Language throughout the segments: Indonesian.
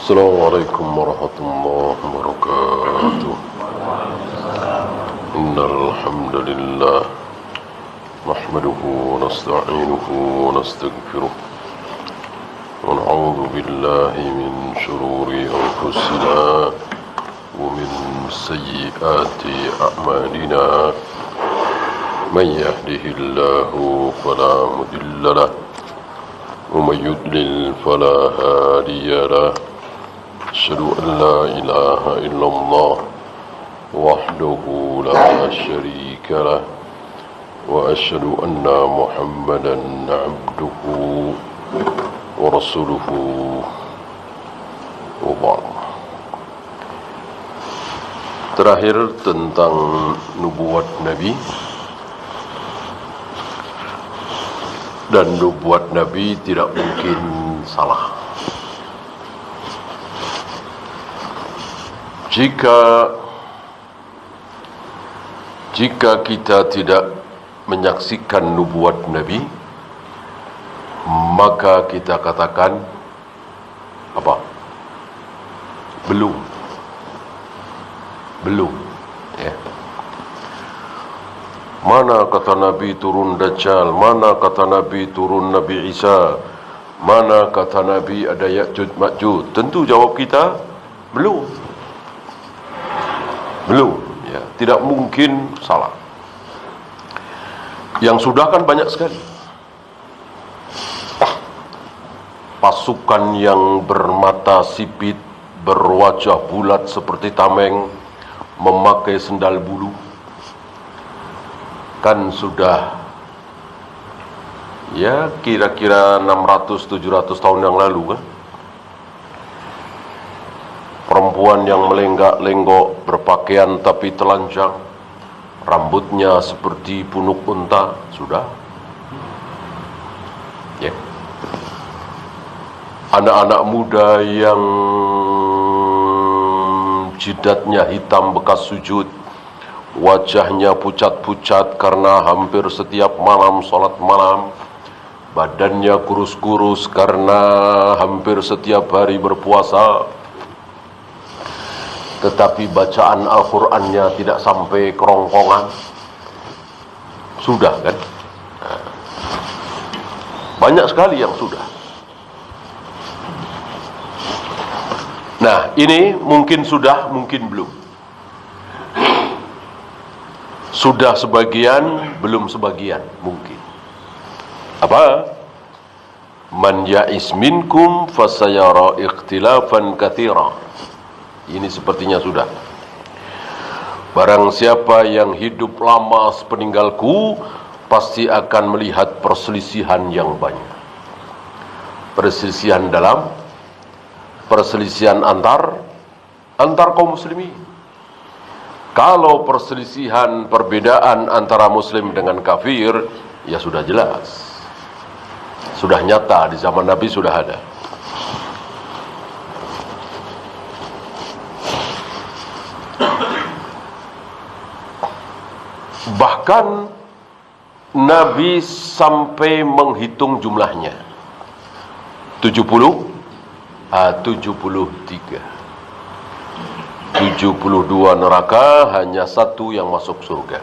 Assalamualaikum warahmatullahi wabarakatuh. Innal hamdalillah nahmaduhu wa nasta'inuhu wa nastaghfiruh wa na'udzu billahi min shururi anfusina wa min sayyiati a'malina. Man yahdihillahu fala mudilla lahu wa man yudlil fala hadiya lahu. Asyhadu an la ilaha illallah wahdahu la syarika lah wa asyhadu anna Muhammadan abduhu wa rasuluhu wa ba'd. Terakhir tentang nubuat Nabi, dan nubuat Nabi tidak mungkin salah. Jika kita tidak menyaksikan nubuat Nabi, maka kita katakan apa? Belum ya. Mana kata Nabi turun Dajjal, mana kata Nabi turun Nabi Isa, mana kata Nabi ada Ya'juj Ma'juj? Tentu jawab kita belum, ya, tidak mungkin salah. Yang sudah kan banyak sekali. Pasukan yang bermata sipit, berwajah bulat seperti tameng, memakai sendal bulu, kan sudah ya kira-kira 600-700 tahun yang lalu kan. Perempuan yang melenggak-lenggok, berpakaian tapi telanjang, rambutnya seperti punuk unta, sudah. Ya. Anak-anak muda yang jidatnya hitam bekas sujud, wajahnya pucat-pucat karena hampir setiap malam sholat malam, badannya kurus-kurus karena hampir setiap hari berpuasa, tetapi bacaan Al-Qur'annya tidak sampai kerongkongan. Sudah kan? Banyak sekali yang sudah. Nah, ini mungkin sudah, mungkin belum. Sudah sebagian, belum sebagian, mungkin. Apa? Man ya'is minkum fasayara ikhtilafan katsira. Ini sepertinya sudah. Barang siapa yang hidup lama sepeninggalku, pasti akan melihat perselisihan yang banyak. Perselisihan antar kaum muslimin. Kalau perselisihan, perbedaan antara muslim dengan kafir, ya sudah jelas, sudah nyata, di zaman Nabi sudah ada. Bahkan Nabi sampai menghitung jumlahnya 73, 72 neraka, hanya satu yang masuk surga.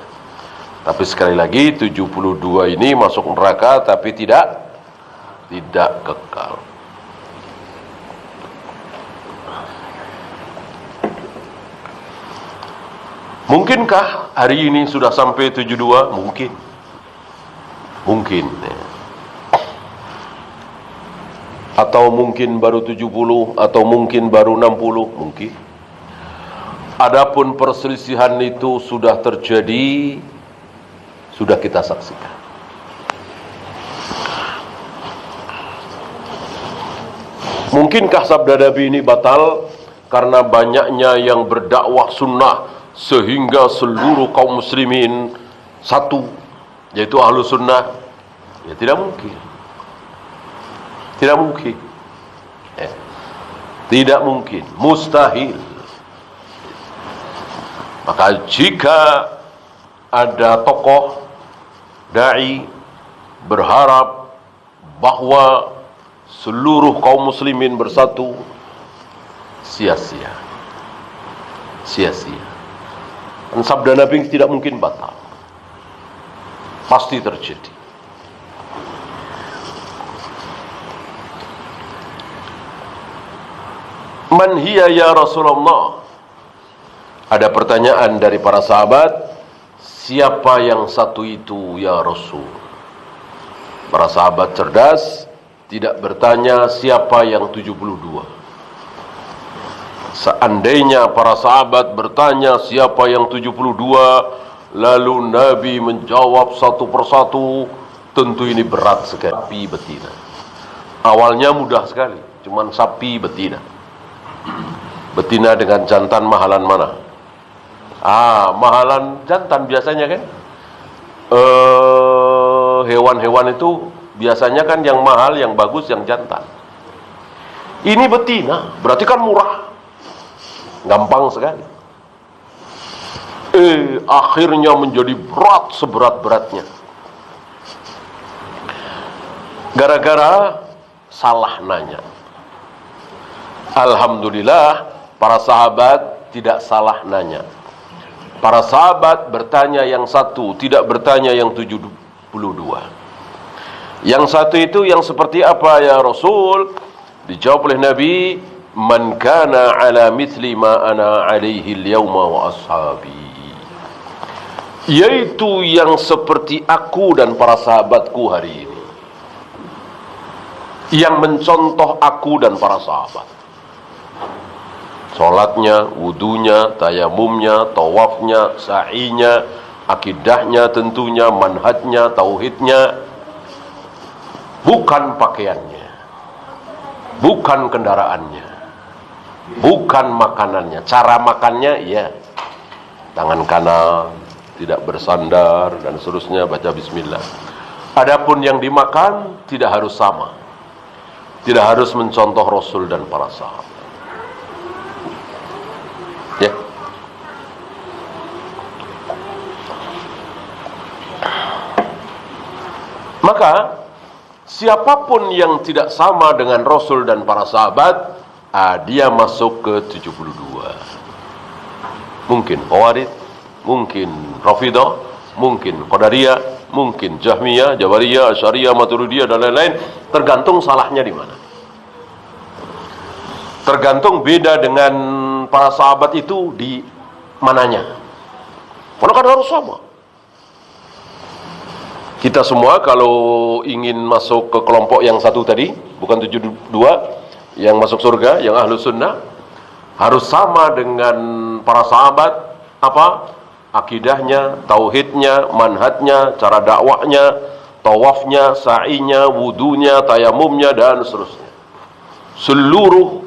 Tapi sekali lagi 72 ini masuk neraka tapi tidak kekal. Mungkinkah hari ini sudah sampai 72? Mungkin. Atau mungkin baru 70, atau mungkin baru 60, mungkin. Adapun perselisihan itu sudah terjadi, sudah kita saksikan. Mungkinkah sabda Nabi ini batal karena banyaknya yang berdakwah sunnah sehingga seluruh kaum muslimin satu, yaitu ahlu sunnah? Ya tidak mungkin. Tidak mungkin, mustahil. Maka jika ada tokoh dai berharap bahwa seluruh kaum muslimin bersatu, sia-sia. Sia-sia. Dan sabda Nabi tidak mungkin batal. Pasti terjadi. Man hiya ya Rasulullah? Ada pertanyaan dari para sahabat, siapa yang satu itu ya Rasul? Para sahabat cerdas, tidak bertanya siapa yang 72. Seandainya para sahabat bertanya siapa yang 72, lalu Nabi menjawab satu persatu, tentu ini berat sekali. Sapi betina. Awalnya mudah sekali, cuman sapi betina. Betina dengan jantan mahalan mana? Mahalan jantan biasanya kan. Hewan-hewan itu biasanya kan yang mahal, yang bagus, yang jantan. Ini betina, berarti kan murah. Gampang sekali. Akhirnya menjadi berat seberat-beratnya. Gara-gara salah nanya. Alhamdulillah, para sahabat tidak salah nanya. Para sahabat bertanya yang satu, tidak bertanya yang 72. Yang satu itu yang seperti apa ya Rasul? Dijawab oleh Nabi, man kana ala mithli ma ana alaihi al-yawma wa ashabi. Yaitu yang seperti aku dan para sahabatku hari ini. Yang mencontoh aku dan para sahabat. Salatnya, wudunya, tayamumnya, tawafnya, sa'inya, akidahnya tentunya, manhajnya, tauhidnya. Bukan pakaiannya, bukan kendaraannya, bukan makanannya. Cara makannya, ya, tangan kanan, tidak bersandar, dan seterusnya, baca bismillah. Adapun yang dimakan, tidak harus sama. Tidak harus mencontoh Rasul dan para sahabat. Ya. Maka siapapun yang tidak sama dengan Rasul dan para sahabat, dia masuk ke 72. Mungkin Khawarij, mungkin Rafidah, mungkin Qadariyah, mungkin Jahmiyah, Jabariyah, Asy'ariyah, Maturidiyah, dan lain-lain. Tergantung salahnya di mana. Tergantung beda dengan para sahabat itu di mananya. Karena kan harus sama. Kita semua kalau ingin masuk ke kelompok yang satu tadi, bukan 72, yang masuk surga, yang ahlu sunnah, harus sama dengan para sahabat. Apa? Akidahnya, tauhidnya, manhajnya, cara dakwahnya, tawafnya, sa'inya, wudunya, tayamumnya, dan seterusnya. Seluruh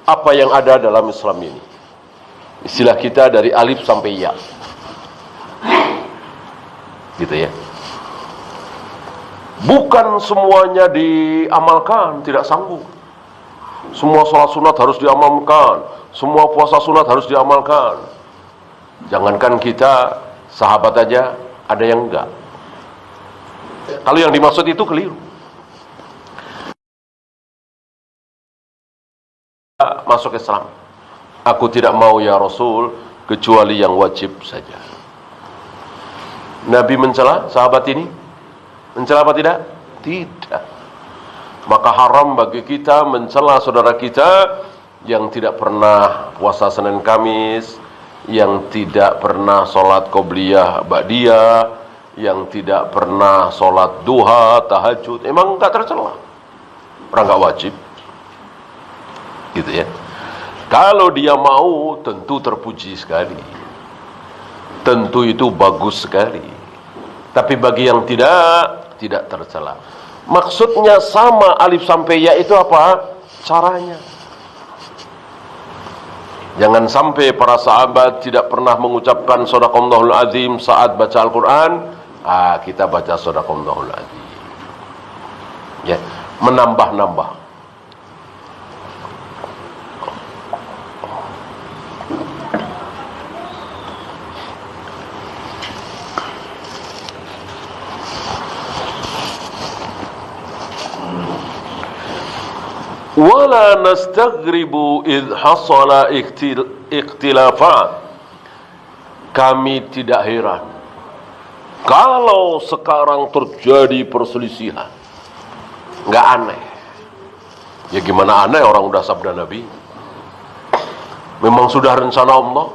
apa yang ada dalam Islam ini. Istilah kita dari alif sampai ya. Gitu ya. Bukan semuanya diamalkan, tidak sanggup. Semua sholat sunat harus diamalkan, semua puasa sunat harus diamalkan. Jangankan kita, sahabat aja ada yang enggak. Kalau yang dimaksud itu keliru. Masuk Islam, aku tidak mau ya Rasul kecuali yang wajib saja. Nabi mencela sahabat ini? Mencela apa tidak? Tidak. Maka haram bagi kita mencela saudara kita yang tidak pernah puasa Senin Kamis, yang tidak pernah sholat qobliyah ba'diyah, yang tidak pernah sholat duha, tahajud. Emang enggak tercela, orang enggak wajib. Gitu ya. Kalau dia mau, tentu terpuji sekali, tentu itu bagus sekali. Tapi bagi yang tidak tercela. Maksudnya sama alif sampai ya itu apa? Caranya. Jangan sampai para sahabat tidak pernah mengucapkan Shadaqallahul Azim saat baca Al-Quran. Kita baca Shadaqallahul Azim. Ya, menambah-nambah. Wala nastaghribu idh hasala ikhtilafat. Kami tidak heran kalau sekarang terjadi perselisihan. Nggak aneh. Ya gimana aneh, orang udah sabda Nabi. Memang sudah rencana Allah.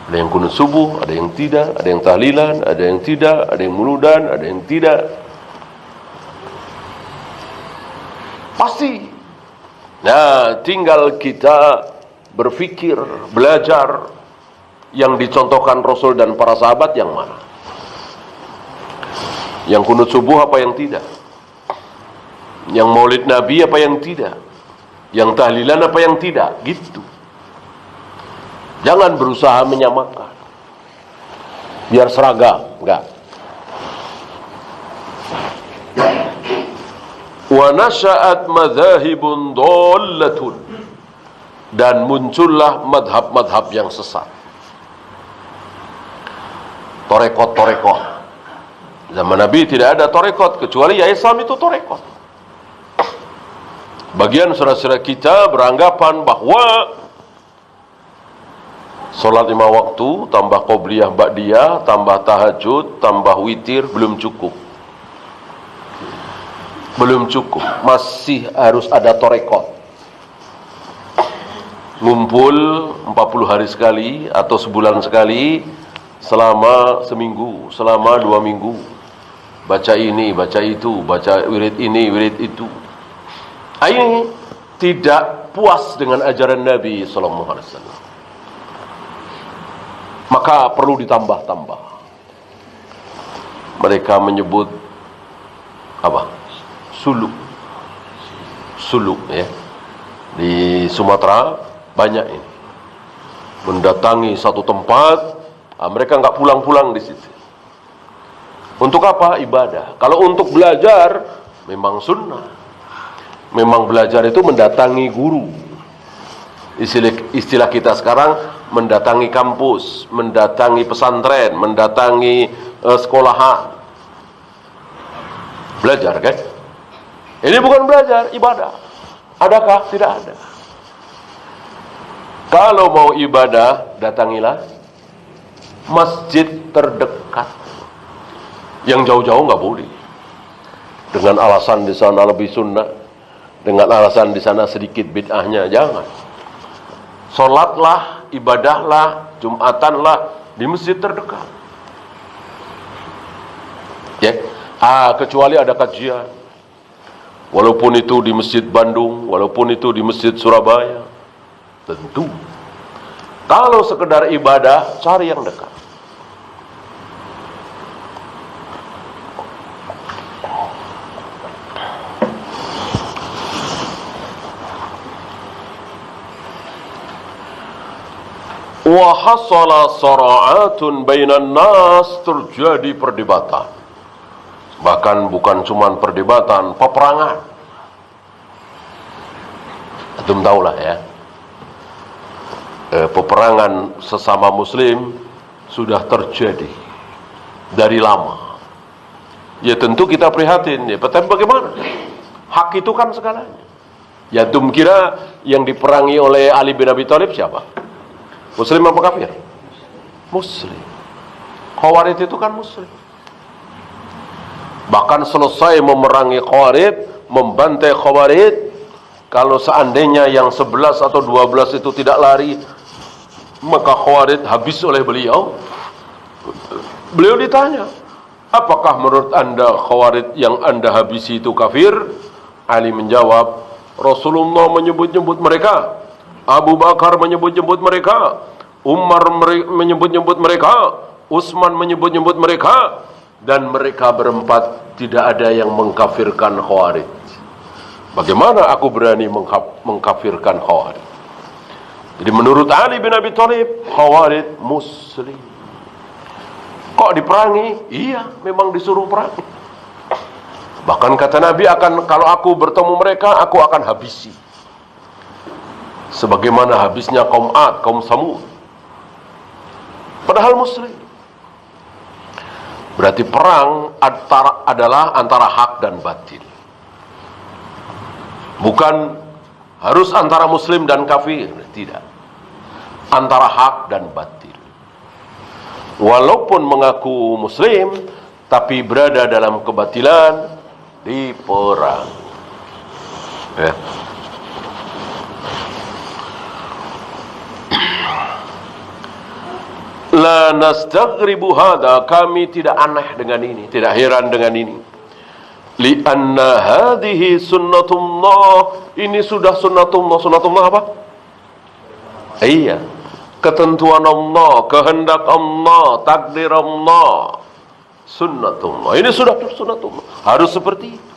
Ada yang kunut subuh, ada yang tidak, ada yang tahlilan, ada yang tidak, ada yang muludan, ada yang tidak. Pasti. Nah, tinggal kita berpikir, belajar yang dicontohkan Rasul dan para sahabat yang mana. Yang kunut subuh apa yang tidak. Yang maulid Nabi apa yang tidak. Yang tahlilan apa yang tidak. Gitu. Jangan berusaha menyamakan. Biar seragam. Enggak. Wa nasya'at madzahibun dhallatun. Dan muncullah madhab-madhab yang sesat. Torekot-torekot. Zaman Nabi tidak ada torekot, kecuali ya Islam itu torekot. Bagian saudara-saudara kita beranggapan bahwa sholat 5 waktu, tambah qobliyah ba'diyah, tambah tahajud, tambah witir, belum cukup. Belum cukup, masih harus ada torekot. Ngumpul 40 hari sekali atau sebulan sekali, selama seminggu, selama 2 minggu. Baca ini, baca itu, baca wirid ini, wirid itu. Ini tidak puas dengan ajaran Nabi SAW. Maka perlu ditambah-tambah. Mereka menyebut apa? Suluk. Suluk ya. Di Sumatera banyak ini. Mendatangi satu tempat, mereka nggak pulang-pulang di situ. Untuk apa? Ibadah. Kalau untuk belajar, memang sunnah. Memang belajar itu mendatangi guru. Istilah kita sekarang mendatangi kampus, mendatangi pesantren, mendatangi sekolahan. Belajar kan? Ini bukan belajar, ibadah. Adakah? Tidak ada. Kalau mau ibadah, datangilah masjid terdekat. Yang jauh-jauh nggak boleh. Dengan alasan di sana lebih sunnah, dengan alasan di sana sedikit bid'ahnya, jangan. Sholatlah, ibadahlah, jumatanlah di masjid terdekat. Ya, kecuali ada kajian. Walaupun itu di masjid Bandung, walaupun itu di masjid Surabaya, tentu. Kalau sekedar ibadah, cari yang dekat. Wa hasala sara'atun bainan nas, terjadi perdebatan. Bahkan bukan cuma perdebatan, peperangan. Antum tahulah ya. Peperangan sesama muslim sudah terjadi dari lama. Ya tentu kita prihatin ya, tapi bagaimana? Hak itu kan segalanya. Ya antum kira yang diperangi oleh Ali bin Abi Thalib siapa? Muslim apa kafir? Muslim. Khawarij itu kan muslim. Bahkan selesai memerangi Khawarij, membantai Khawarij, kalau seandainya yang 11 atau 12 itu tidak lari, maka Khawarij habis oleh beliau. Beliau ditanya, apakah menurut anda Khawarij yang anda habisi itu kafir? Ali menjawab, Rasulullah menyebut-nyebut mereka, Abu Bakar menyebut-nyebut mereka, Umar menyebut-nyebut mereka, Utsman menyebut-nyebut mereka, dan mereka berempat tidak ada yang mengkafirkan Khawarij. Bagaimana aku berani mengkafirkan Khawarij? Jadi menurut Ali bin Abi Thalib, Khawarij muslim. Kok diperangi? Iya, memang disuruh perang. Bahkan kata Nabi, kalau aku bertemu mereka, aku akan habisi. Sebagaimana habisnya kaum Ad, kaum Samud. Padahal muslim. Berarti perang adalah antara hak dan batil. Bukan harus antara muslim dan kafir, tidak. Antara hak dan batil. Walaupun mengaku muslim, tapi berada dalam kebatilan, diperang. Ya. La nastaghribu hadha, kami tidak aneh dengan ini, tidak heran dengan ini. Lianna hadhihi sunnatullah, ini sudah sunnatullah. Sunnatullah apa? Iya, ketentuan Allah, kehendak Allah, takdir Allah. Sunnatullah, ini sudah sunnatullah. Harus seperti itu.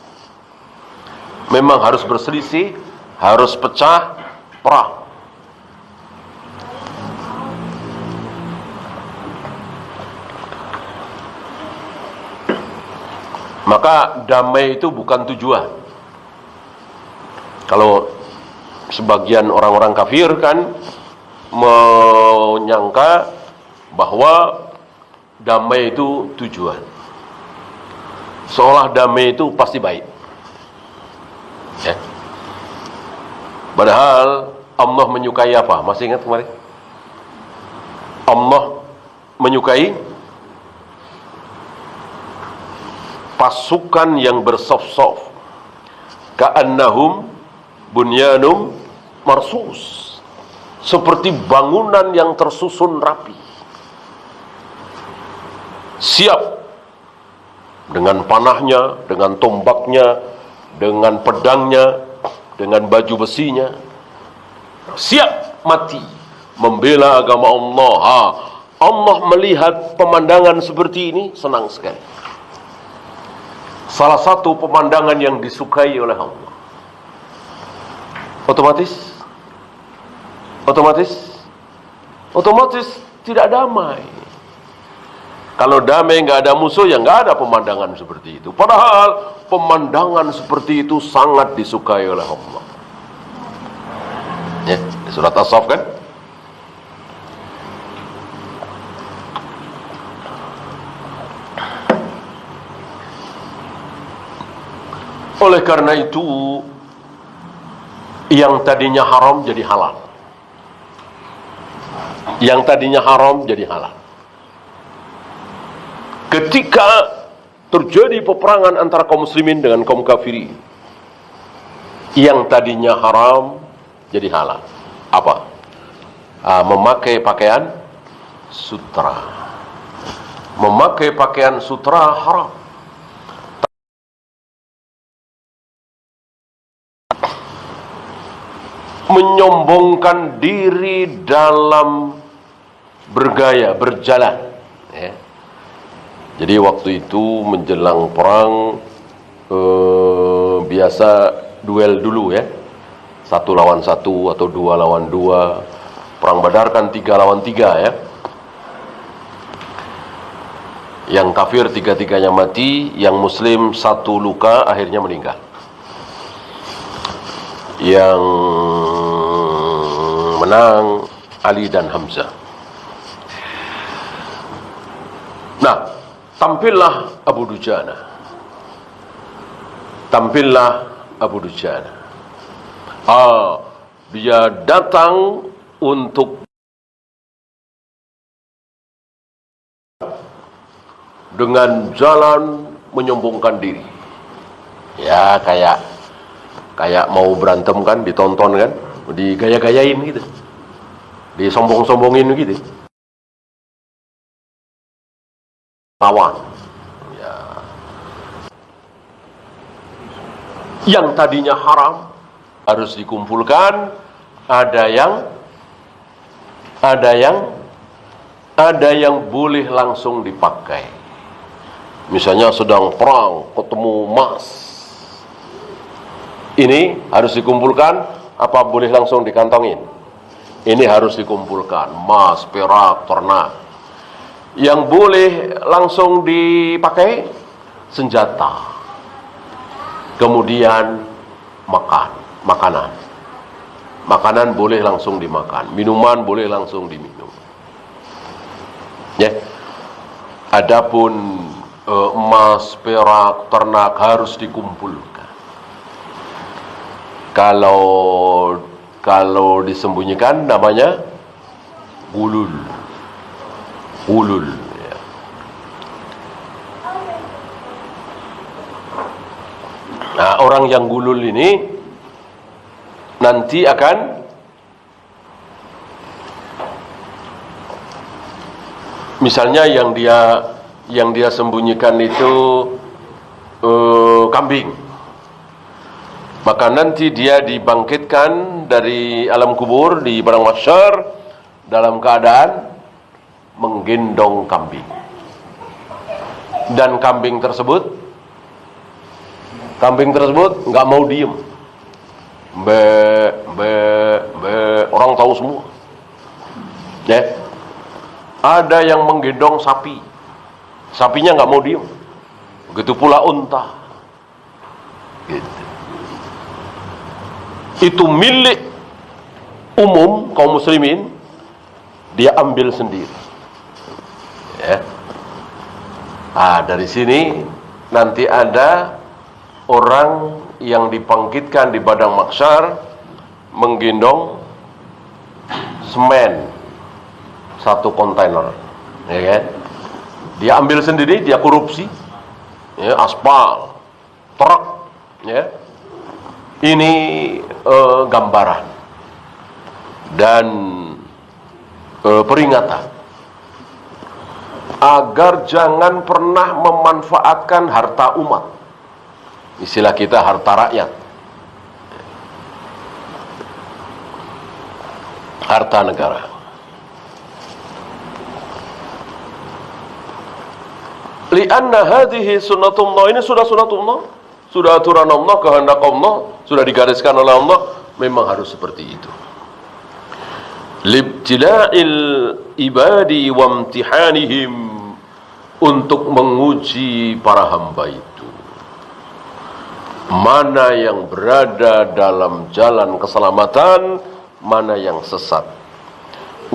Memang harus berselisih, harus pecah perang. Maka damai itu bukan tujuan. Kalau sebagian orang-orang kafir kan menyangka bahwa damai itu tujuan, seolah damai itu pasti baik, ya. Padahal Allah menyukai apa? Masih ingat kemarin? Allah menyukai pasukan yang bersaf-saf, ka'annahum bunyanum marsus, seperti bangunan yang tersusun rapi, siap dengan panahnya, dengan tombaknya, dengan pedangnya, dengan baju besinya, siap mati membela agama Allah. Allah melihat pemandangan seperti ini senang sekali. Salah satu pemandangan yang disukai oleh Allah. Otomatis tidak damai. Kalau damai nggak ada musuh, ya nggak ada pemandangan seperti itu. Padahal pemandangan seperti itu sangat disukai oleh Allah. Ya, di surat As-Saff kan? Oleh karena itu, yang tadinya haram jadi halal. Yang tadinya haram jadi halal. Ketika terjadi peperangan antara kaum muslimin dengan kaum kafirin, yang tadinya haram jadi halal. Apa? Memakai pakaian sutra. Memakai pakaian sutra haram. Menyombongkan diri dalam bergaya, berjalan, ya. Jadi waktu itu menjelang perang biasa duel dulu, ya, 1 lawan 1 atau 2 lawan 2. Perang Badar kan 3 lawan 3, ya. Yang kafir 3-3-nya mati, yang muslim 1 luka akhirnya meninggal. Yang menang Ali dan Hamzah. Nah, tampillah Abu Dujana. Dia datang untuk dengan jalan menyombongkan diri. Ya, kayak mau berantem kan, ditonton kan, digaya-gayain gitu, disombong-sombongin gitu, lawan, ya. Yang tadinya haram harus dikumpulkan, ada yang boleh langsung dipakai. Misalnya sedang perang, ketemu emas, ini harus dikumpulkan, apa boleh langsung dikantongin? Ini harus dikumpulkan, emas, perak, ternak. Yang boleh langsung dipakai, senjata. Kemudian makanan. Makanan boleh langsung dimakan, minuman boleh langsung diminum. Ya. Adapun emas, perak, ternak harus dikumpulkan. Kalau disembunyikan namanya gulul. Gulul. Ya. Nah, orang yang gulul ini nanti akan misalnya yang dia sembunyikan itu kambing, maka nanti dia dibangkitkan dari alam kubur di padang mahsyar dalam keadaan menggendong kambing, dan kambing tersebut nggak mau diem, orang tahu semua, ya. Ada yang menggendong sapi, sapinya nggak mau diem, begitu pula unta, gitu. Itu milik umum kaum muslimin, dia ambil sendiri, ya. Dari sini nanti ada orang yang dibangkitkan di padang mahsyar menggendong semen 1 kontainer, ya kan? Dia ambil sendiri, dia korupsi, ya, aspal, truk, ya. Ini gambaran dan peringatan agar jangan pernah memanfaatkan harta umat. Istilah kita harta rakyat, harta negara. Lianna hadhihi sunnatullah, ini sudah sunnatullah, sudah aturan Allah, kehendak Allah, sudah digariskan oleh Allah, memang harus seperti itu. Libtila'il ibadi wa imtihanihim, untuk menguji para hamba itu, mana yang berada dalam jalan keselamatan, mana yang sesat.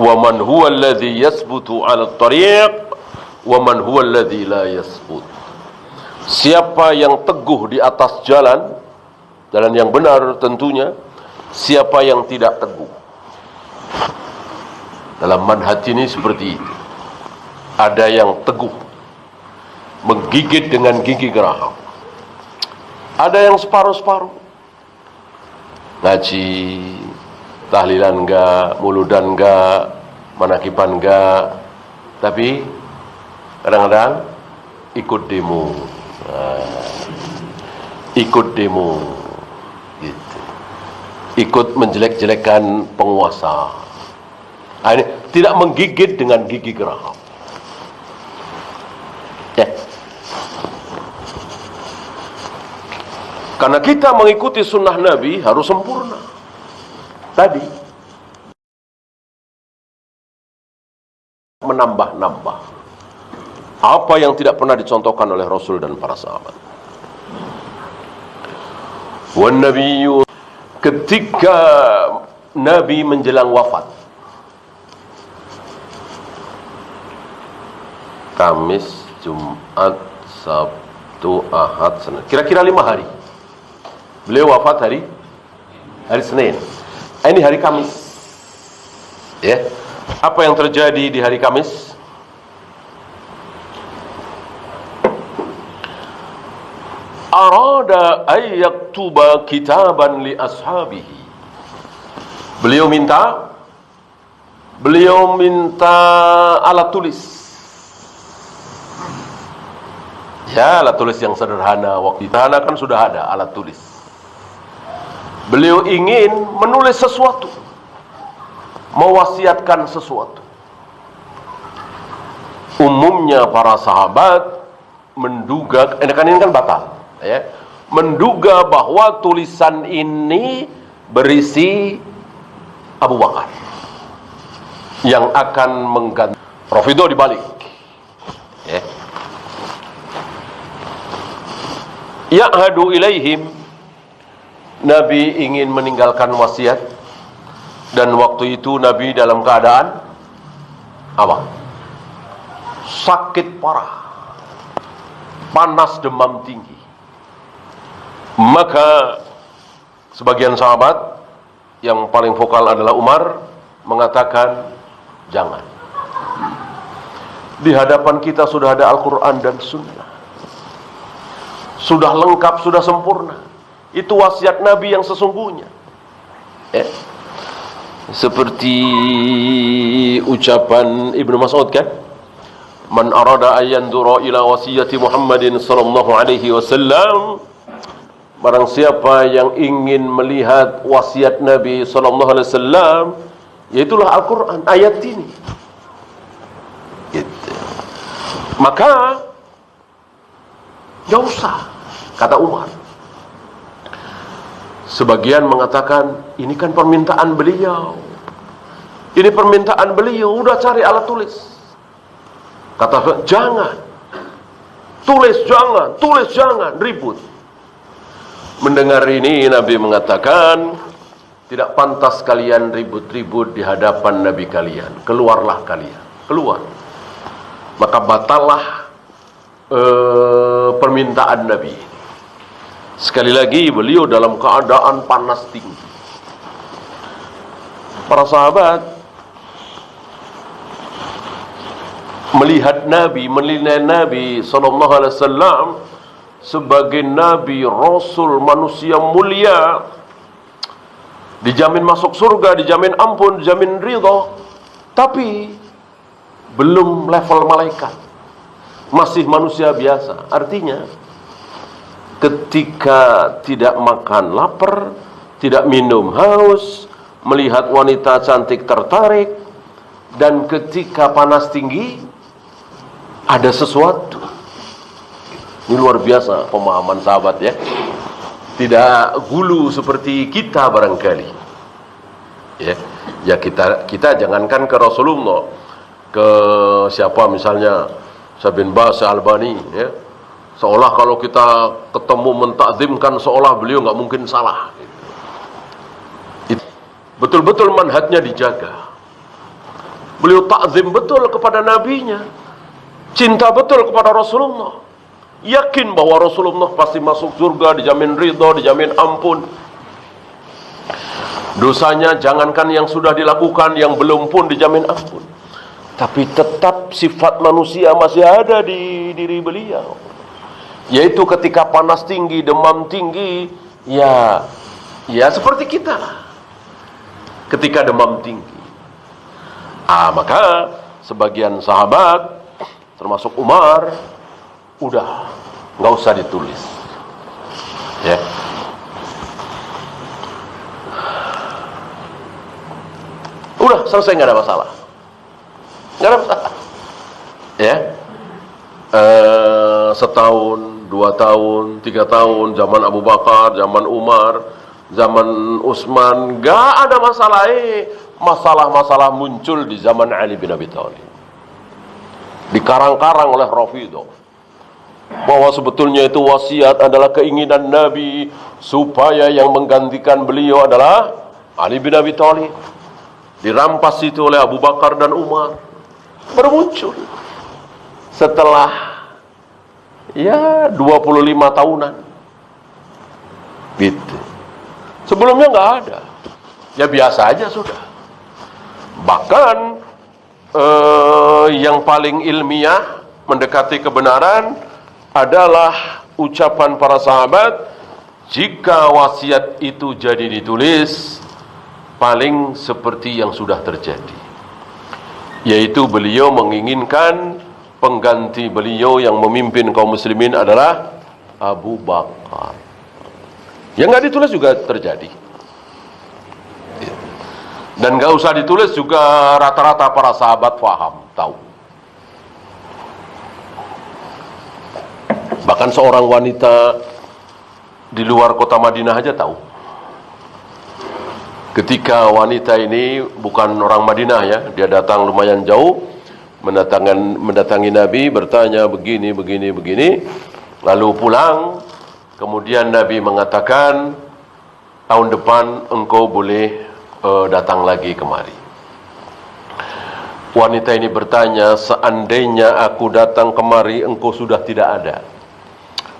Wa man huwa alladhi yasbutu 'ala at-tariq wa man huwa alladhi la yasbut. Siapa yang teguh di atas jalan yang benar tentunya, siapa yang tidak teguh. Dalam manhaj ini seperti itu. Ada yang teguh, menggigit dengan gigi geraham. Ada yang separuh-separuh, ngaji, tahlilan enggak, muludan enggak, manakiban enggak, tapi kadang-kadang ikut demo, gitu. Ikut menjelek-jelekan penguasa. Ini tidak menggigit dengan gigi geraham, ya. Karena kita mengikuti sunnah Nabi harus sempurna. Tadi menambah-nambah apa yang tidak pernah dicontohkan oleh Rasul dan para sahabat. Wan nabiyyu, ketika Nabi menjelang wafat, Kamis, Jumat, Sabtu, Ahad, Senin, kira-kira 5 hari. Beliau wafat hari Senin. Ini hari Kamis, ya. Apa yang terjadi di hari Kamis? Arada ayyaktuba kitaban li ashabihi. Beliau minta alat tulis. Ya, alat tulis yang sederhana. Waktu itu kan sudah ada alat tulis. Beliau ingin menulis sesuatu, mewasiatkan sesuatu. Umumnya para sahabat menduga, ini kan batal, ya, menduga bahwa tulisan ini berisi Abu Bakar yang akan mengganti. Rafidah dibalik, ya. Ya'hadu ilaihim, Nabi ingin meninggalkan wasiat, dan waktu itu Nabi dalam keadaan apa? Sakit parah, panas, demam tinggi. Maka Sebagian sahabat yang paling vokal adalah Umar mengatakan jangan. Di hadapan kita sudah ada Al-Quran dan Sunnah, sudah lengkap, sudah sempurna. Itu wasiat Nabi yang sesungguhnya. Seperti ucapan Ibnu Mas'ud kan, man arada ayyandura ila wasiyati Muhammadin sallallahu alaihi wasallam, barang siapa yang ingin melihat wasiat Nabi sallallahu alaihi wasallam, yaitulah Al-Quran, ayat ini. Gitu. Maka gak usah, kata Umar. Sebagian mengatakan ini kan permintaan beliau, ini permintaan beliau, udah cari alat tulis. Kata jangan, tulis jangan, ribut. Mendengar ini Nabi mengatakan, tidak pantas kalian ribut-ribut di hadapan Nabi kalian. Keluarlah kalian, keluar. Maka batallah permintaan Nabi. Sekali lagi beliau dalam keadaan panas tinggi. Para sahabat melihat Nabi, menilai Nabi sallallahu alaihi wasallam sebagai Nabi, Rasul, manusia mulia, dijamin masuk surga, dijamin ampun, dijamin ridha, tapi belum level malaikat, masih manusia biasa. Artinya ketika tidak makan lapar, tidak minum haus, melihat wanita cantik tertarik, dan ketika panas tinggi ada sesuatu. Ini luar biasa pemahaman sahabat ya. Tidak gulu seperti kita barangkali. Ya kita jangankan ke Rasulullah, ke siapa misalnya Sabin Bas Albani ya. Seolah kalau kita ketemu mentakzimkan seolah beliau nggak mungkin salah. Betul-betul manhajnya dijaga. Beliau takzim betul kepada nabinya, cinta betul kepada Rasulullah, yakin bahwa Rasulullah pasti masuk surga, dijamin ridha, dijamin ampun. Dosanya jangankan yang sudah dilakukan, yang belum pun dijamin ampun. Tapi tetap sifat manusia masih ada di diri beliau, yaitu ketika panas tinggi, demam tinggi, ya seperti kita lah ketika demam tinggi. Maka sebagian sahabat termasuk Umar, udah nggak usah ditulis ya. Udah selesai, nggak ada masalah, ya. Setahun, 2 tahun, 3 tahun, zaman Abu Bakar, zaman Umar, zaman Utsman, nggak ada masalah. Masalah-masalah muncul di zaman Ali bin Abi Thalib, dikarang-karang oleh Rafidhah, bahwa sebetulnya itu wasiat adalah keinginan Nabi supaya yang menggantikan beliau adalah Ali bin Abi Thalib. Dirampas itu oleh Abu Bakar dan Umar. Bermuncul setelah 25 tahunan gitu. Sebelumnya nggak ada, ya biasa aja sudah. Bahkan yang paling ilmiah mendekati kebenaran adalah ucapan para sahabat, jika wasiat itu jadi ditulis, paling seperti yang sudah terjadi, yaitu beliau menginginkan pengganti beliau yang memimpin kaum muslimin adalah Abu Bakar. Yang nggak ditulis juga terjadi. Dan gak usah ditulis juga, rata-rata para sahabat paham, tahu. Bahkan seorang wanita di luar kota Madinah aja tahu. Ketika wanita ini bukan orang Madinah ya, dia datang lumayan jauh, mendatangi Nabi, bertanya begini, lalu pulang. Kemudian Nabi mengatakan, tahun depan engkau boleh datang lagi kemari. Wanita ini bertanya, seandainya aku datang kemari engkau sudah tidak ada,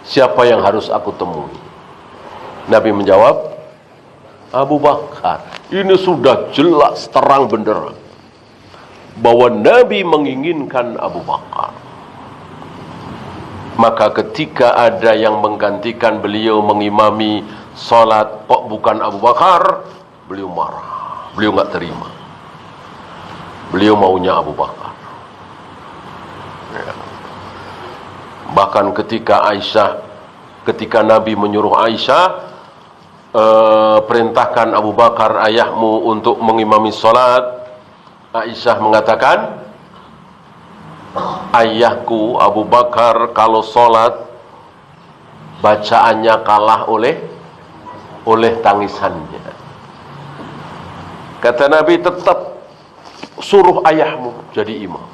siapa yang harus aku temui? Nabi menjawab, Abu Bakar. Ini sudah jelas terang benderang bahwa Nabi menginginkan Abu Bakar. Maka ketika ada yang menggantikan beliau mengimami salat kok bukan Abu Bakar, beliau marah, beliau nggak terima. Beliau maunya Abu Bakar. Ya. Bahkan ketika Nabi menyuruh Aisyah, perintahkan Abu Bakar ayahmu untuk mengimami salat, Aisyah mengatakan, ayahku Abu Bakar kalau salat bacaannya kalah oleh tangisannya. Kata Nabi, tetap suruh ayahmu jadi imam.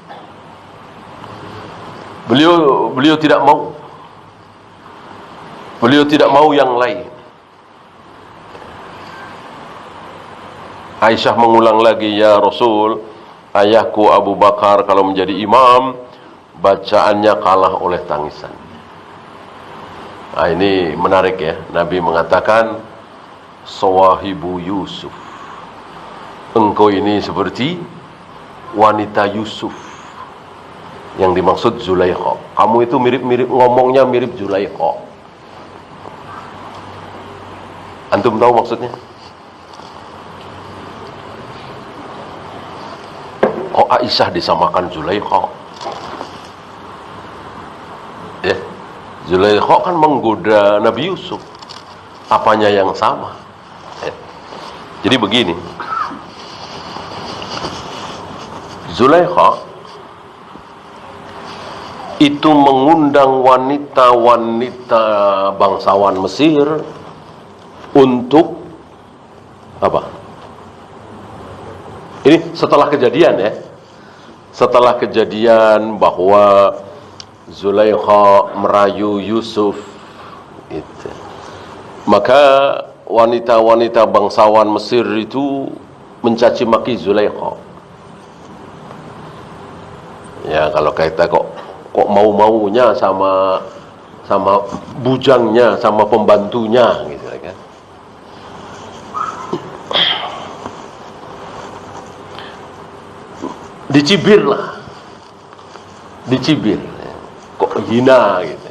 Beliau tidak mau. Beliau tidak mau yang lain. Aisyah mengulang lagi, ya Rasul, ayahku Abu Bakar kalau menjadi imam bacaannya kalah oleh tangisan. Nah, ini menarik ya. Nabi mengatakan, sawahibu Yusuf, engkau ini seperti wanita Yusuf. Yang dimaksud Zulaikha. Kamu itu mirip-mirip, ngomongnya mirip Zulaikha. Antum tahu maksudnya? Kok Aisyah disamakan Zulaikha? Ya, Zulaikha kan menggoda Nabi Yusuf. Apanya yang sama? Ya. Jadi begini, Zulaikha itu mengundang wanita-wanita bangsawan Mesir untuk apa? Ini setelah kejadian ya. Setelah kejadian bahwa Zulaikha merayu Yusuf itu. Maka wanita-wanita bangsawan Mesir itu mencaci maki Zulaikha. Ya, kalau kita kok mau-maunya sama bujangnya, sama pembantunya gitu kan. Dicibir lah. Dicibir. Kok hina gitu.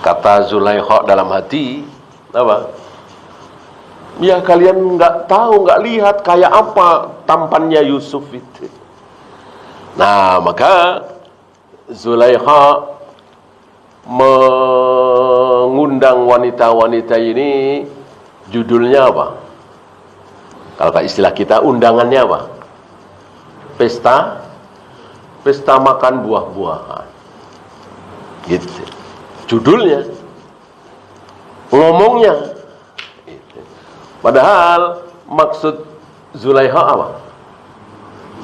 Kata Zulaikha dalam hati, apa? Ya kalian nggak tahu, nggak lihat kayak apa tampannya Yusuf itu. Nah, maka Zulaikha mengundang wanita-wanita ini, judulnya apa? Kalau istilah kita, undangannya apa? Pesta makan buah-buahan. Gitu. Judulnya. Ngomongnya. Gitu. Padahal maksud Zulaikha apa?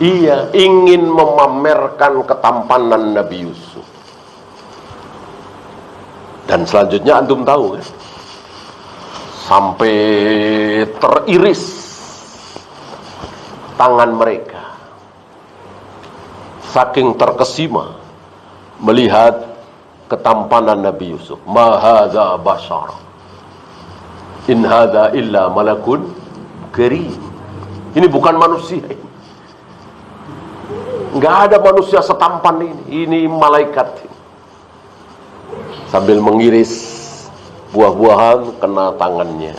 Iya, ingin memamerkan ketampanan Nabi Yusuf. Dan selanjutnya antum tahu kan? Sampai teriris tangan mereka. Saking terkesima melihat ketampanan Nabi Yusuf. Ma hadza bashar. In hadza illa malakun karim. Ini bukan manusia. Nggak ada manusia setampan ini. Ini malaikat. Sambil mengiris buah-buahan kena tangannya.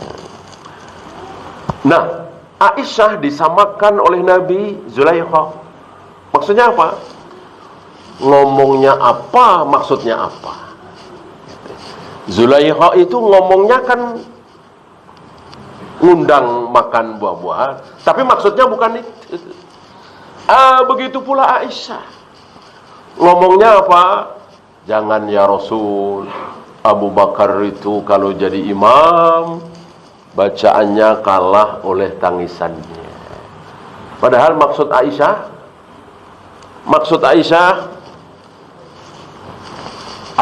Nah, Aisyah disamakan oleh Nabi Zulaikha. Maksudnya apa? Ngomongnya apa, maksudnya apa? Zulaikha itu ngomongnya kan ngundang makan buah-buahan, tapi maksudnya bukan itu. Begitu pula Aisyah. Ngomongnya apa? Jangan ya Rasul, Abu Bakar itu kalau jadi imam, bacaannya kalah oleh tangisannya. Padahal maksud Aisyah,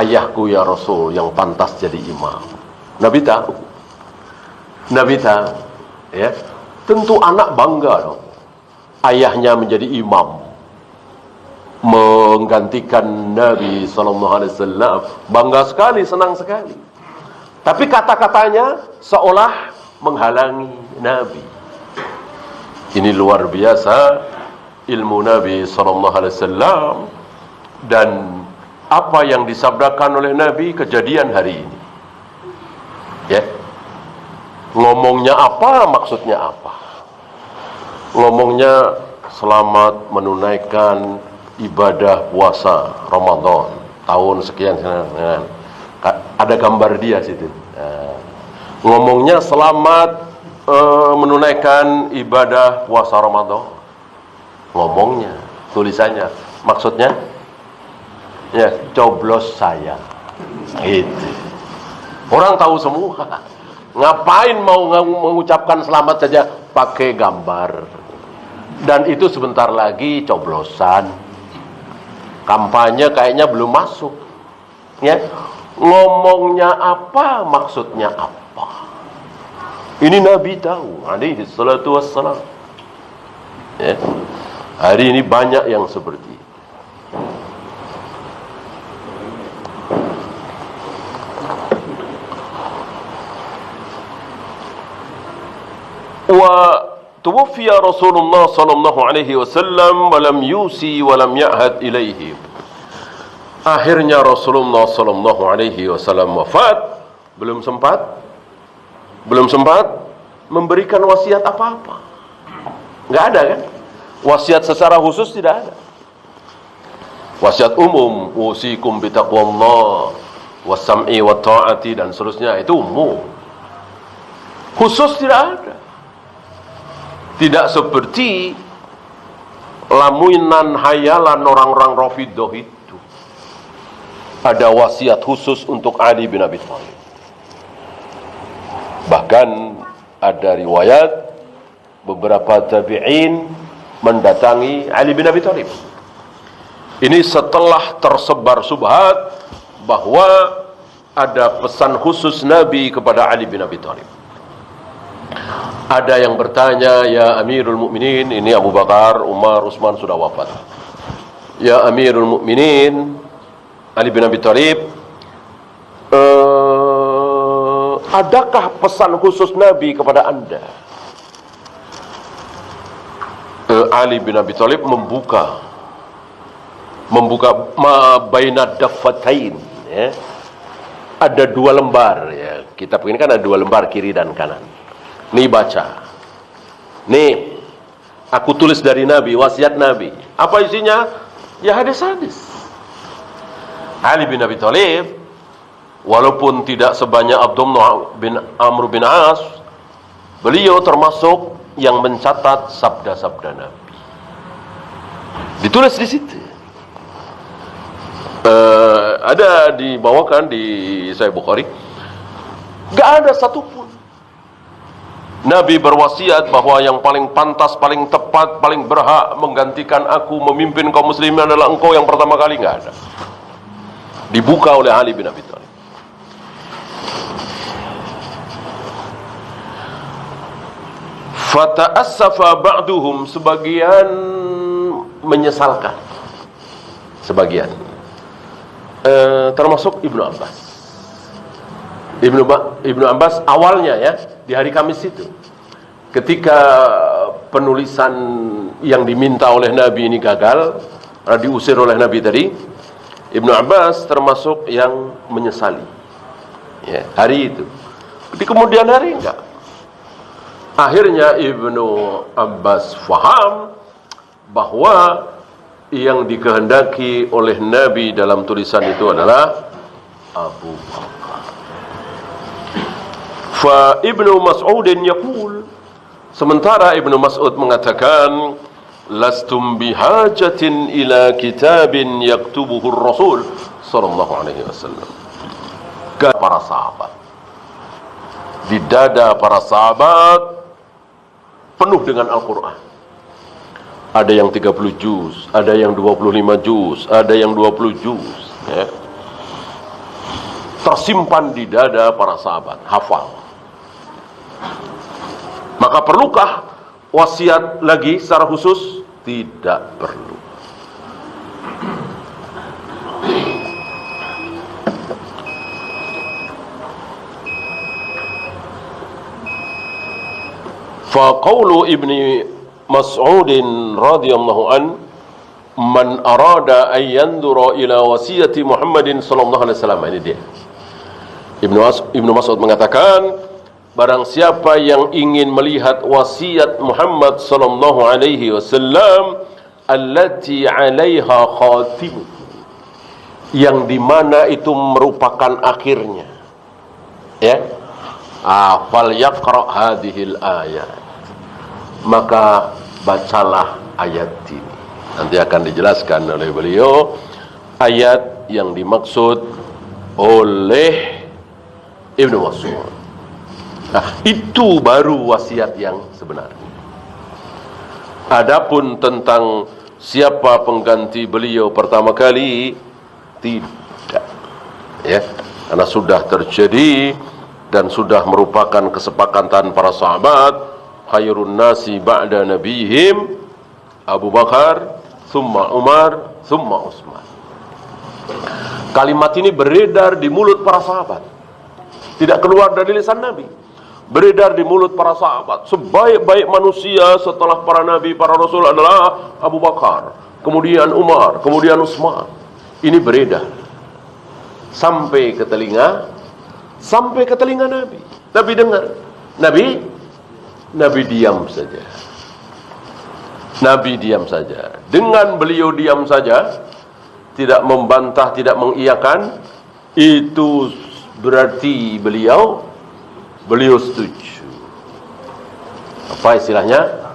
ayahku ya Rasul yang pantas jadi imam. Nabi tahu, ya. Tentu anak bangga dong. Ayahnya menjadi imam, menggantikan Nabi SAW. Bangga sekali, senang sekali. Tapi kata-katanya seolah menghalangi Nabi. Ini luar biasa ilmu Nabi sallallahu alaihi wasallam, dan apa yang disabdakan oleh Nabi kejadian hari ini. Ya. Ngomongnya apa, maksudnya apa? Ngomongnya selamat menunaikan ibadah puasa Ramadan tahun sekian. Ada gambar dia situ. Ngomongnya selamat menunaikan ibadah puasa Ramadan. Ngomongnya, tulisannya, maksudnya ya coblos saya. Gitu. Orang tahu semua. Ngapain mau mengucapkan selamat saja pakai gambar. Dan itu sebentar lagi coblosan. Kampanye kayaknya belum masuk. Ya. Ngomongnya apa, maksudnya apa? Ini Nabi tahu, alaihi salatu wassalam. Ya. Hari ini banyak yang seperti itu. Wa tuwfiya Rasulullah sallallahu alaihi wasallam wa lam yusi wa lam ya'had ilaihi. Akhirnya Rasulullah sallallahu alaihi wasallam wafat, belum sempat memberikan wasiat apa-apa. Enggak ada kan? Wasiat secara khusus tidak ada. Wasiat umum, usikum bitaqwallah was-sam'i wat ta'ati dan seterusnya, itu umum. Khusus tidak ada. Tidak seperti lamunan hayalan orang-orang Rafidhah itu. Ada wasiat khusus untuk Ali bin Abi Thalib. Bahkan ada riwayat beberapa tabi'in mendatangi Ali bin Abi Thalib. Ini setelah tersebar subhat bahwa ada pesan khusus Nabi kepada Ali bin Abi Thalib. Ada yang bertanya, ya Amirul Mukminin, ini Abu Bakar, Umar, Utsman sudah wafat. Ya Amirul Mukminin, Ali bin Abi Thalib, adakah pesan khusus Nabi kepada Anda? Ali bin Abi Thalib membuka baina daffatain, ya. Ada dua lembar, ya. Kitab ini kan ada dua lembar, kiri dan kanan. Nih baca. Nih, aku tulis dari Nabi, wasiat Nabi. Apa isinya? Ya hadis-hadis. Ali bin Abi Thalib, walaupun tidak sebanyak Abdullah bin Amr bin As, beliau termasuk yang mencatat sabda-sabda Nabi. Ditulis di situ. Ada dibawakan di Sahih Bukhari. Gak ada satupun Nabi berwasiat bahwa yang paling pantas, paling tepat, paling berhak menggantikan aku memimpin kaum muslimin adalah engkau yang pertama kali. Nggak ada. Dibuka oleh Ali bin Abi Thalib. Fata'assafa ba'duhum, sebagian menyesalkan. Sebagian. Termasuk Ibnu Abbas. Ibnu Abbas awalnya, ya, di hari Kamis itu, ketika penulisan yang diminta oleh Nabi ini gagal, diusir oleh Nabi tadi, Ibnu Abbas termasuk yang menyesali, ya, hari itu. Di kemudian hari enggak. Akhirnya Ibnu Abbas faham bahwa yang dikehendaki oleh Nabi dalam tulisan itu adalah Abu Bakar. Fa Ibnu Mas'udin yaqul, sementara Ibnu Mas'ud mengatakan, lastum bihajatin ila kitabin yaktubuhu Rasul sallallahu alaihi wasallam. Para sahabat, di dada para sahabat penuh dengan Al-Quran. Ada yang 30 juz, ada yang 25 juz, ada yang 20 juz, ya. Tersimpan di dada para sahabat, hafal. Maka perlukah wasiat lagi secara khusus? Tidak perlu. Fa qawlu Ibni Mas'udin radhiyallahu an, man arada an yandura ila wasiyati Muhammadin sallallahu alaihi wasallam. Ini dia. Ibnu Mas'ud mengatakan, barang siapa yang ingin melihat wasiat Muhammad sallallahu alaihi wasallam allati 'alaiha khatim, yang dimana itu merupakan akhirnya, ya, fal yaqra hadhil ayat, maka bacalah ayat ini. Nanti akan dijelaskan oleh beliau ayat yang dimaksud oleh Ibnu Mas'ud. Nah, itu baru wasiat yang sebenarnya. Adapun tentang siapa pengganti beliau pertama kali, tidak, ya, karena sudah terjadi dan sudah merupakan kesepakatan para sahabat, khairun nasi ba'da nabihim Abu Bakar, thumma Umar, thumma Utsman. Kalimat ini beredar di mulut para sahabat, tidak keluar dari lisan Nabi, beredar di mulut para sahabat. Sebaik-baik manusia setelah para nabi, para rasul adalah Abu Bakar, kemudian Umar, kemudian Utsman. Ini beredar sampai ke telinga Nabi. Nabi dengar, Nabi diam saja. Nabi diam saja. Dengan beliau diam saja, tidak membantah, tidak mengiyakan, itu berarti beliau setuju. Apa istilahnya?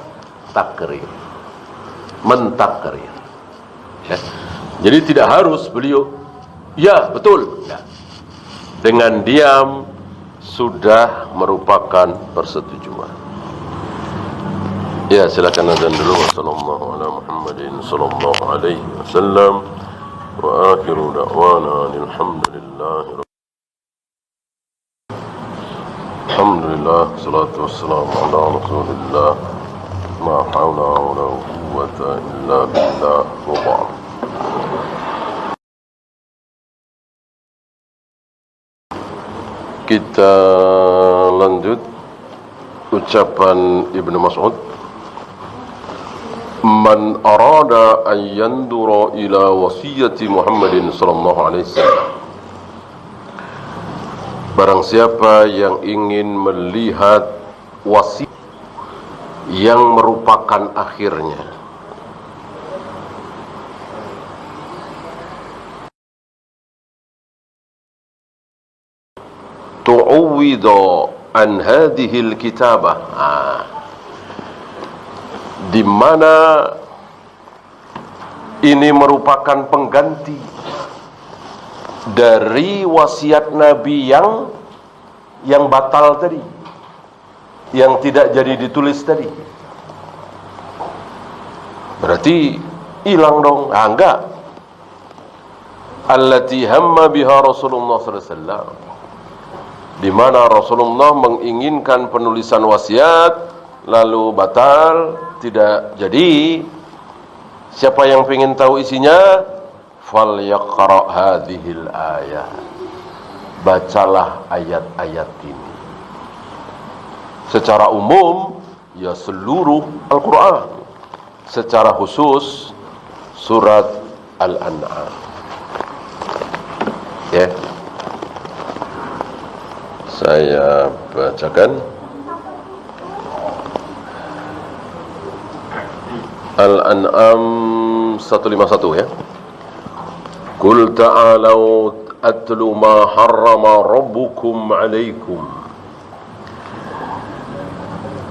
Takrir, mentakrir, ya. Jadi tidak harus beliau ya betul, ya. Dengan diam sudah merupakan persetujuan. Ya, silakan azan dulu. Wassallallahu ala Muhammadin sallallahu alaihi wasallam wa akhiru da'wana alhamdulillah. Alhamdulillah, salatu wassalamu ala Rasulillah, ma hawla wa la quwwata illa billah wa ba'd. Kita lanjut ucapan Ibnu Mas'ud, man arada an yandura ila wasiyati Muhammadin sallallahu alaihi wasallam, barang siapa yang ingin melihat wasiat yang merupakan akhirnya, tu'awwidha an hadhil kitabah, di mana ini merupakan pengganti dari wasiat Nabi yang batal tadi, yang tidak jadi ditulis tadi. Berarti hilang dong? Enggak. Allati hamma biha Rasulullah sallallahu alaihi wasallam, di mana Rasulullah menginginkan penulisan wasiat lalu batal, tidak jadi. Siapa yang ingin tahu isinya? Fal yaqra hadhil ayat, bacalah ayat-ayat ini. Secara umum ya seluruh Al-Quran, secara khusus surat Al-An'am, ya. Saya bacakan Al-An'am 151, ya. Qul ta'alau atlu ma harrama rabbukum alaikum,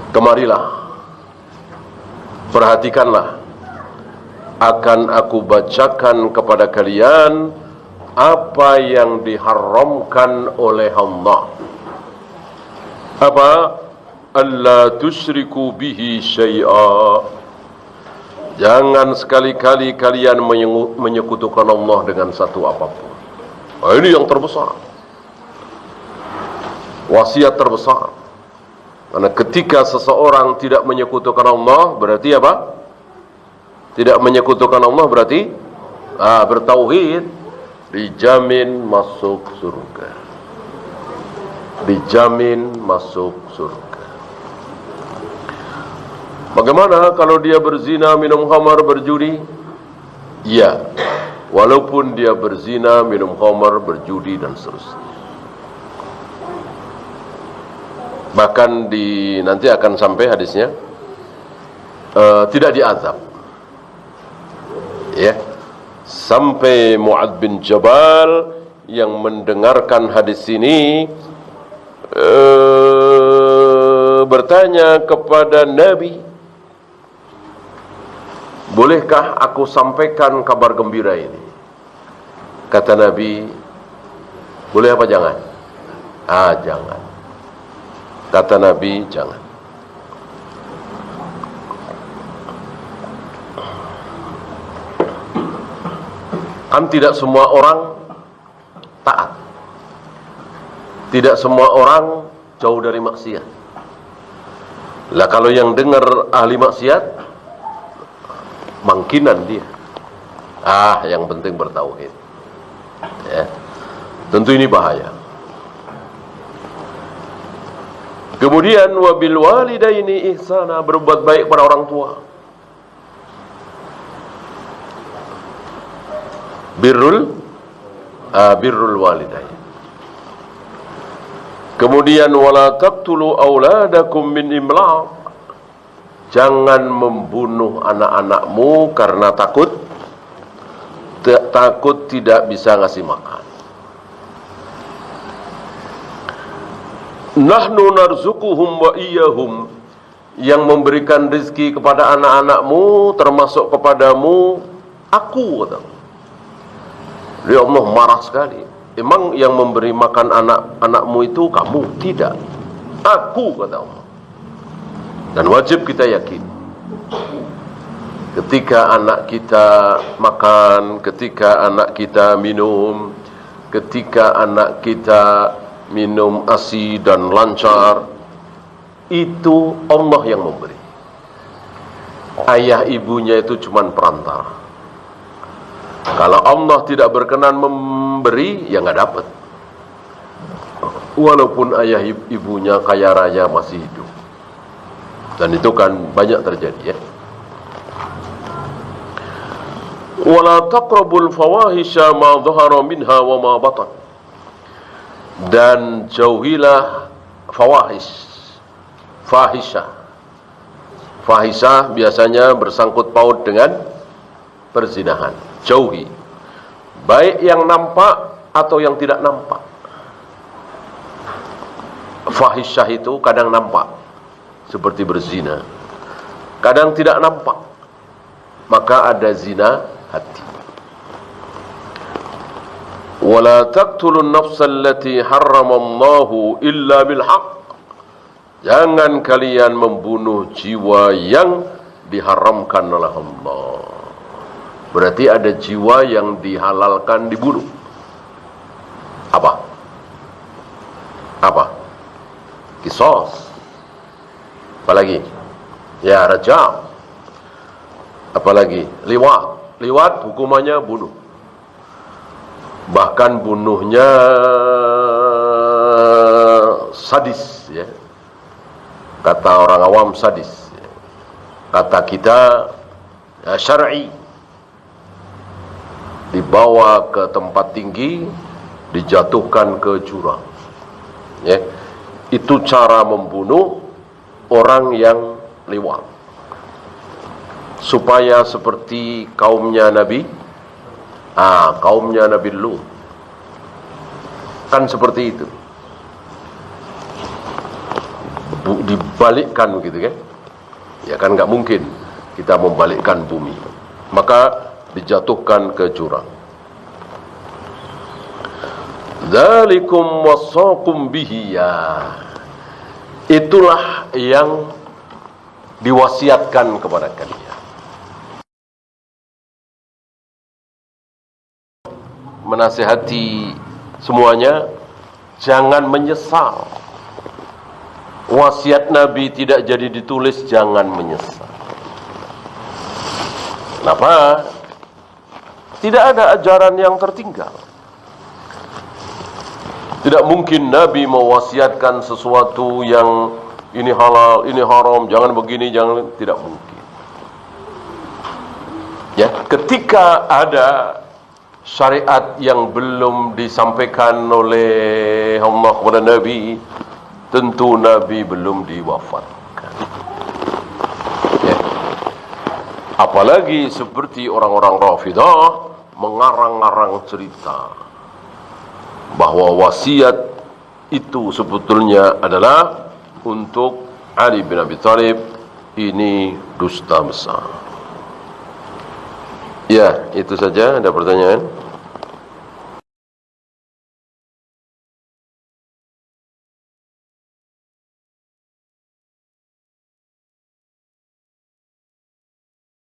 kemarilah, perhatikanlah, akan aku bacakan kepada kalian apa yang diharamkan oleh Allah. Apa? Alla tusyriku bihi syai'a, jangan sekali-kali kalian menyekutukan Allah dengan satu apapun. Ini yang terbesar, wasiat terbesar. Karena ketika seseorang tidak menyekutukan Allah, berarti apa? Tidak menyekutukan Allah berarti bertauhid, dijamin masuk surga. Dijamin masuk surga. Bagaimana kalau dia berzina, minum khamar, berjudi? Ya, walaupun dia berzina, minum khamar, berjudi dan seterusnya. Bahkan nanti akan sampai hadisnya tidak diazab. Ya. Sampai Mu'adz bin Jabal yang mendengarkan hadis ini bertanya kepada Nabi, bolehkah aku sampaikan kabar gembira ini? Kata Nabi, boleh apa jangan? Jangan. Kata Nabi, jangan. Kan tidak semua orang taat. Tidak semua orang jauh dari maksiat. Lah kalau yang dengar ahli maksiat, mangkinan dia. Yang penting bertauhid. Ya. Tentu ini bahaya. Kemudian wabil walidaini ihsana, berbuat baik pada orang tua. Birrul walidain. Kemudian wala taqtulu auladakum min imlaq. Jangan membunuh anak-anakmu karena takut tidak bisa ngasih makan. Nahnu narzuquhum wa iyyahum. Yang memberikan rezeki kepada anak-anakmu termasuk kepadamu aku, kata Allah. Dia Allah marah sekali. Emang yang memberi makan anak-anakmu itu kamu? Tidak, aku, kata Allah. Dan wajib kita yakin, ketika anak kita makan, ketika anak kita minum, ketika anak kita minum ASI dan lancar, itu Allah yang memberi. Ayah ibunya itu cuma perantara. Kalau Allah tidak berkenan memberi, ya nggak dapat. Walaupun ayah ibunya kaya raya masih hidup. Dan itu kan banyak terjadi, ya. Wala taqrabul fawahisha ma dhahara minha wa ma batan. Dan jauhilah fahisha. Fahisha biasanya bersangkut paut dengan perzinahan. Jauhi, baik yang nampak atau yang tidak nampak. Fahisyah itu kadang nampak, seperti berzina. Kadang tidak nampak, maka ada zina hati. Wala taqtulun nafsa allati harramallahu illa bilhaq. Jangan kalian membunuh jiwa yang diharamkan oleh Allah. Berarti ada jiwa yang dihalalkan dibunuh. Apa? Qisas. Apalagi? Ya, rajam. Apalagi? Liwat. Liwat hukumannya bunuh. Bahkan bunuhnya sadis, ya. Kata orang awam sadis. Kata kita syar'i. Dibawa ke tempat tinggi, dijatuhkan ke jurang. Ya. Itu cara membunuh orang yang liwat. Supaya seperti kaumnya Nabi Lut. Kan seperti itu. Dibalikkan gitu, kan? Ya kan nggak mungkin kita membalikkan bumi. Maka dijatuhkan ke jurang. Dzalikum wasaqum bihi, ya. Itulah yang diwasiatkan kepada kalian. Menasihati semuanya, jangan menyesal. Wasiat Nabi tidak jadi ditulis, jangan menyesal. Kenapa? Tidak ada ajaran yang tertinggal. Tidak mungkin Nabi mewasiatkan sesuatu yang ini halal, ini haram, jangan begini, jangan, tidak mungkin. Ya, ketika ada syariat yang belum disampaikan oleh Allah kepada Nabi, tentu Nabi belum diwafatkan. Ya. Apalagi seperti orang-orang Rafidah mengarang-arang cerita bahwa wasiat itu sebetulnya adalah untuk Ali bin Abi Thalib. Ini dusta besar. Ya, itu saja. Ada pertanyaan?